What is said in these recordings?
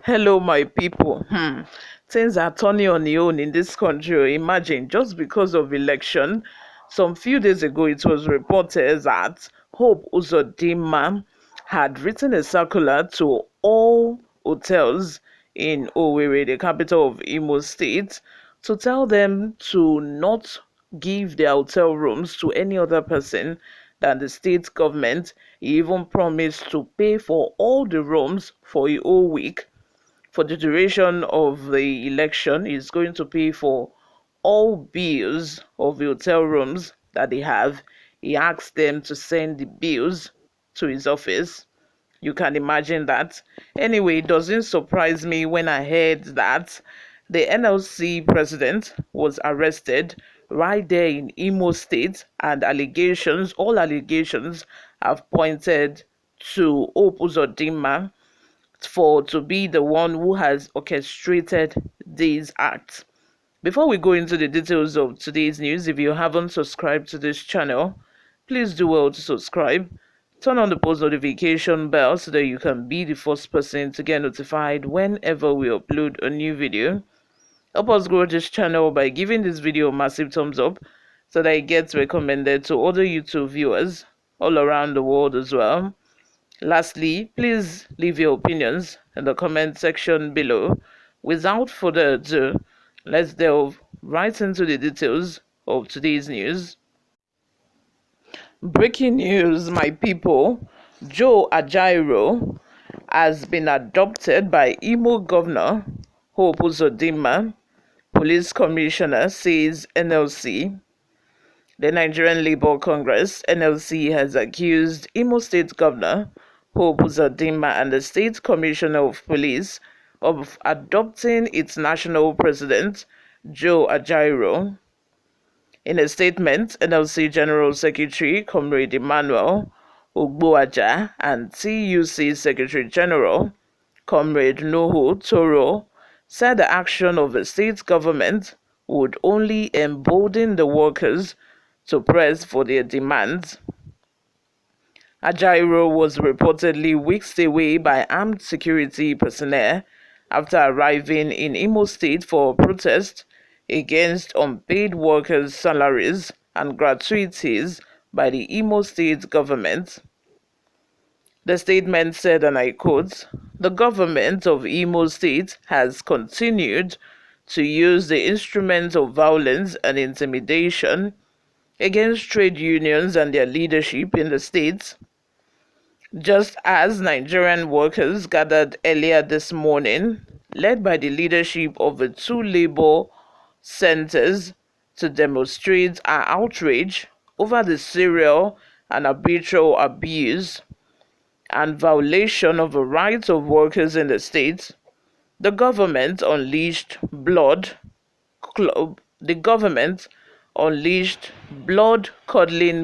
Hello, my people. Things are turning on their own in this country. Imagine, just because of election, some few days ago, it was reported that Hope Uzodinma had written a circular to all hotels in Owerri, the capital of Imo State, to tell them to not give their hotel rooms to any other person than the state government. He even promised to pay for all the rooms for a whole week for the duration of the election. Is going to pay for all bills of the hotel rooms that they have. He asked them to send the bills to his office. You can imagine that. Anyway, it doesn't surprise me when I heard that the NLC president was arrested right there in Imo State, and all allegations have pointed to Hope Uzodinma for to be the one who has orchestrated these acts. Before we go into the details of today's news, if you haven't subscribed to this channel, please do well to subscribe. Turn on the post notification bell so that you can be the first person to get notified whenever we upload a new video. Help us grow this channel by giving this video a massive thumbs up so that it gets recommended to other YouTube viewers all around the world as well. Lastly, please leave your opinions in the comment section below. Without further ado, let's delve right into the details of today's news. Breaking news, my people. Ajaero has been adopted by Imo Governor Hope Uzodinma. Police Commissioner says NLC. The Nigerian Labour Congress (NLC) has accused Imo State Governor Hope Uzodinma and the State Commissioner of Police of adopting its national president, Ajaero. In a statement, NLC General Secretary Comrade Emmanuel Ogbuaja and TUC Secretary General Comrade Nuhu Toro said the action of the state government would only embolden the workers to press for their demands. Ajaero was reportedly whisked away by armed security personnel after arriving in Imo State for a protest against unpaid workers' salaries and gratuities by the Imo State government. The statement said, and I quote, "The government of Imo State has continued to use the instruments of violence and intimidation against trade unions and their leadership in the state. Just as Nigerian workers gathered earlier this morning, led by the leadership of the two labor centers, to demonstrate our outrage over the serial and arbitrary abuse and violation of the rights of workers in the state, the government unleashed blood-curdling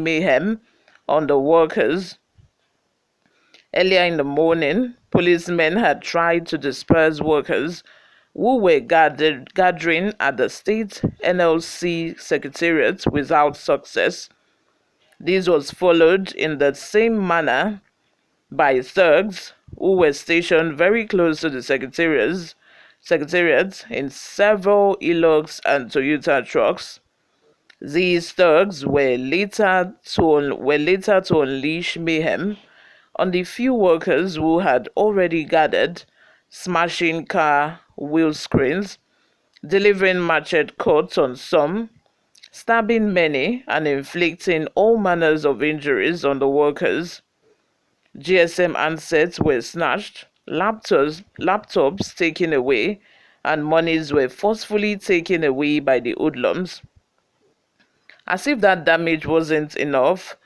mayhem on the workers. Earlier in the morning, policemen had tried to disperse workers who were gathering at the state NLC secretariat without success. This was followed in the same manner by thugs who were stationed very close to the secretariat in several Hilux and Toyota trucks. These thugs were later to unleash mayhem on the few workers who had already gathered, smashing car windscreens, delivering machete cuts on some, stabbing many, and inflicting all manners of injuries on the workers. GSM handsets were snatched, laptops taken away, and monies were forcefully taken away by the hoodlums. As if that damage wasn't enough,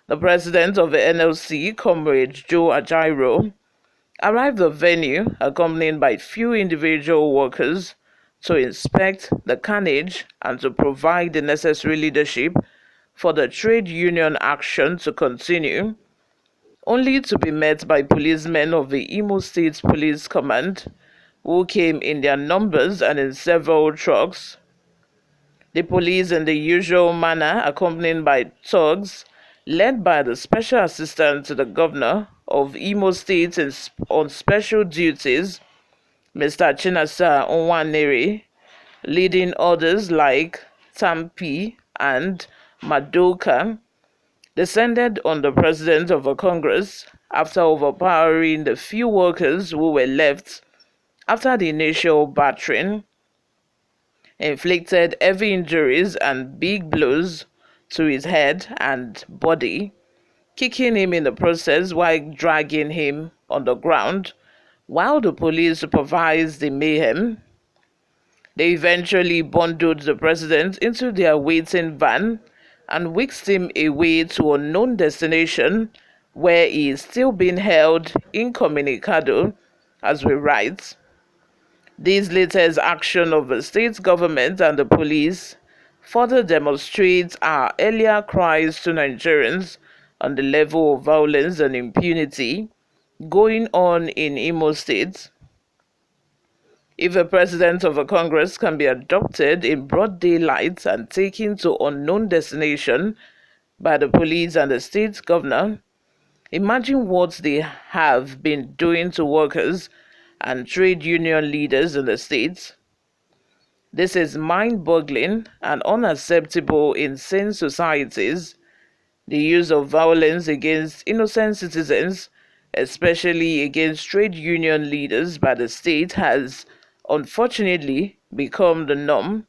the president of the NLC, Comrade Ajaero, arrived the venue accompanied by few individual workers to inspect the carnage and to provide the necessary leadership for the trade union action to continue, only to be met by policemen of the Imo State Police Command, who came in their numbers and in several trucks. The police, in the usual manner, accompanied by thugs, led by the special assistant to the governor of Imo State on special duties, Mr. Chinasa Onwanere, leading others like Tampi and Madoka, descended on the president of the Congress after overpowering the few workers who were left after the initial battering, inflicted heavy injuries and big blows to his head and body, kicking him in the process while dragging him on the ground. While the police supervised the mayhem, they eventually bundled the president into their waiting van and whisked him away to a known destination where he is still being held incommunicado, as we write. This latest action of the state government and the police further demonstrates our earlier cries to Nigerians on the level of violence and impunity going on in Imo State. If a president of a Congress can be abducted in broad daylight and taken to unknown destination by the police and the state governor, imagine what they have been doing to workers and trade union leaders in the states. This is mind-boggling and unacceptable in sane societies. The use of violence against innocent citizens, especially against trade union leaders by the state, has unfortunately become the norm.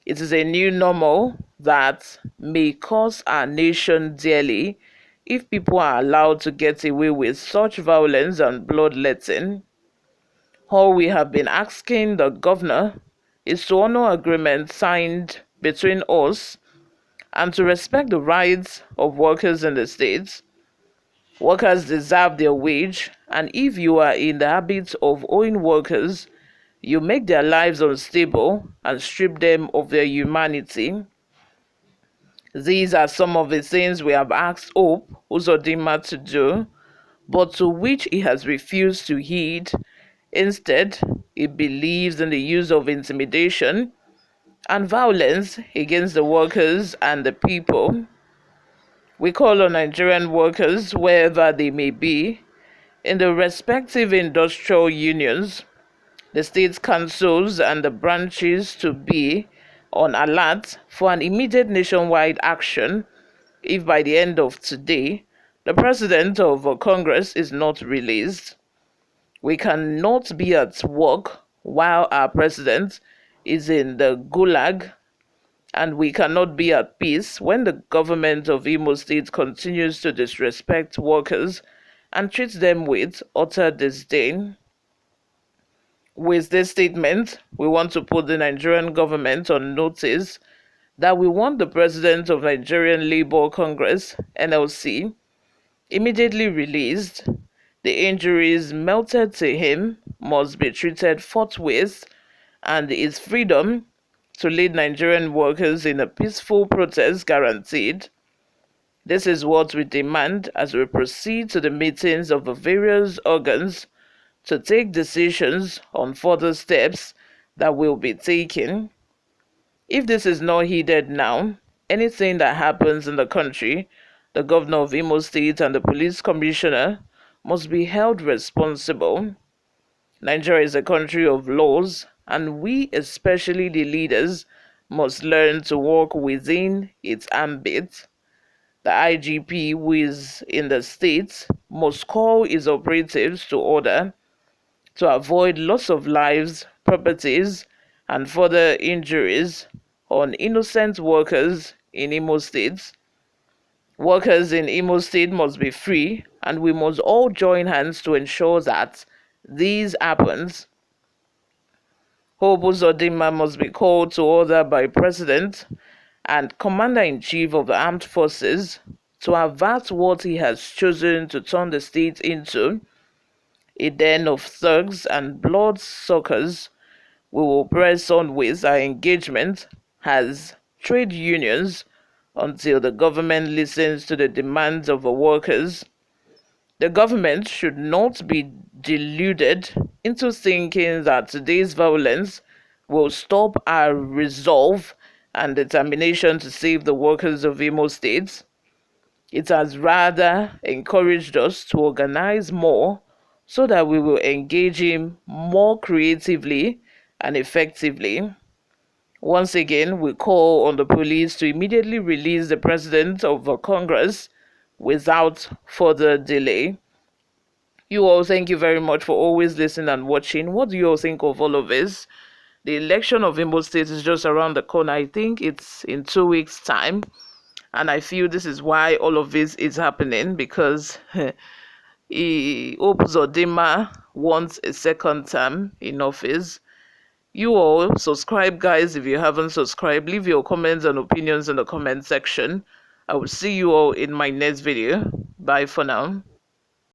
It is a new normal that may cost our nation dearly if people are allowed to get away with such violence and bloodletting. All we have been asking the governor is to honor agreements signed between us and to respect the rights of workers in the states. Workers deserve their wage, and if you are in the habit of owing workers, you make their lives unstable and strip them of their humanity. These are some of the things we have asked Hope Uzodinma to do, but to which he has refused to heed. Instead, he believes in the use of intimidation and violence against the workers and the people. We call on Nigerian workers, wherever they may be, in the respective industrial unions, the state councils, and the branches to be on alert for an immediate nationwide action if by the end of today the president of Congress is not released. We cannot be at work while our president is in the gulag, and we cannot be at peace when the government of Imo State continues to disrespect workers and treat them with utter disdain. With this statement, we want to put the Nigerian government on notice that we want the president of Nigerian Labour Congress, NLC, immediately released. The injuries melted to him must be treated forthwith, and his freedom to lead Nigerian workers in a peaceful protest guaranteed. This is what we demand as we proceed to the meetings of the various organs to take decisions on further steps that will be taken. If this is not heeded now, anything that happens in the country, the governor of Imo State and the police commissioner must be held responsible. Nigeria is a country of laws, and we, especially the leaders, must learn to work within its ambit. The IGP, who is in the state, must call his operatives to order to avoid loss of lives, properties, and further injuries on innocent workers in Imo State. Workers in Imo State must be free, and we must all join hands to ensure that this happens. Hope Uzodinma must be called to order by President and Commander-in-Chief of the Armed Forces to avert what he has chosen to turn the state into, a den of thugs and bloodsuckers, we will press on with our engagement as trade unions until the government listens to the demands of the workers. The government should not be deluded into thinking that today's violence will stop our resolve and determination to save the workers of Imo State. It has rather encouraged us to organize more so that we will engage him more creatively and effectively. Once again, we call on the police to immediately release the president of the Congress without further delay. You all, thank you very much for always listening and watching. What do you all think of all of this? The election of Imo State is just around the corner. I think it's in 2 weeks' time. And I feel this is why all of this is happening, because Uzodinma wants a second term in office. You all subscribe, guys. If you haven't subscribed, leave your comments and opinions in the comment section. I will see you all in my next video. Bye for now.